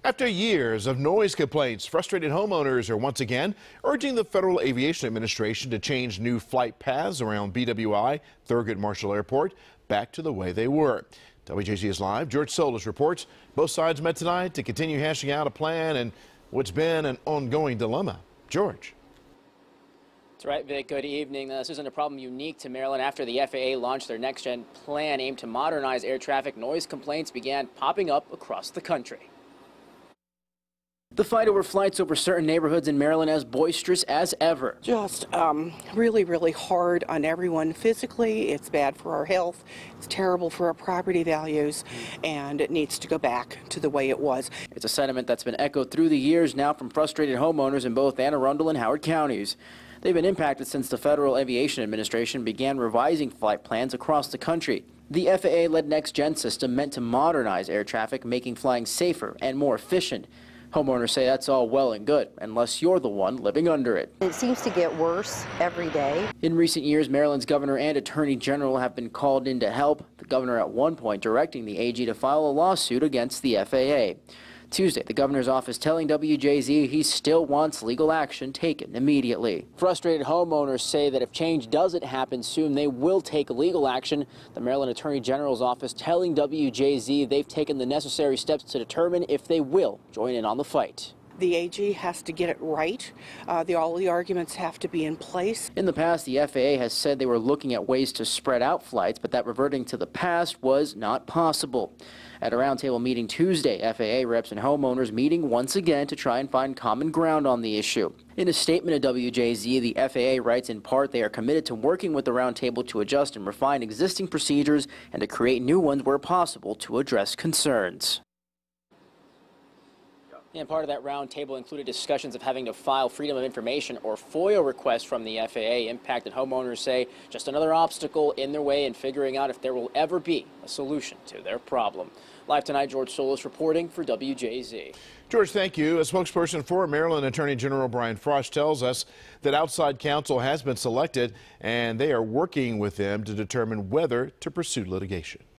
After years of noise complaints, frustrated homeowners are once again urging the Federal Aviation Administration to change new flight paths around BWI Thurgood Marshall Airport back to the way they were. WJZ is live. George Solis reports both sides met tonight to continue hashing out a plan and what's been an ongoing dilemma. George. That's right, Vic. Good evening. This isn't a problem unique to Maryland. After the FAA launched their next-gen plan aimed to modernize air traffic, noise complaints began popping up across the country. The fight over flights over certain neighborhoods in Maryland as boisterous as ever. Just really hard on everyone physically. It's bad for our health. It's terrible for our property values, and it needs to go back to the way it was. It's a sentiment that's been echoed through the years now from frustrated homeowners in both Anne Arundel and Howard counties. They've been impacted since the Federal Aviation Administration began revising flight plans across the country. The FAA-led next-gen system meant to modernize air traffic, making flying safer and more efficient. Homeowners say that's all well and good, unless you're the one living under it. It seems to get worse every day. In recent years, Maryland's governor and attorney general have been called in to help, the governor at one point directing the AG to file a lawsuit against the FAA. Tuesday, the governor's office telling WJZ he still wants legal action taken immediately. Frustrated homeowners say that if change doesn't happen soon, they will take legal action. The Maryland Attorney General's office telling WJZ they've taken the necessary steps to determine if they will join in on the fight. The AG has to get it right. All the arguments have to be in place. In the past, the FAA has said they were looking at ways to spread out flights, but that reverting to the past was not possible. At a roundtable meeting Tuesday, FAA reps and homeowners meeting once again to try and find common ground on the issue. In a statement to WJZ, the FAA writes in part they are committed to working with the roundtable to adjust and refine existing procedures and to create new ones where possible to address concerns. And part of that roundtable included discussions of having to file Freedom of Information or FOIA requests from the FAA. Impacted homeowners say just another obstacle in their way in figuring out if there will ever be a solution to their problem. Live tonight, George Solis reporting for WJZ. George, thank you. A spokesperson for Maryland Attorney General Brian Frost tells us that outside counsel has been selected and they are working with them to determine whether to pursue litigation.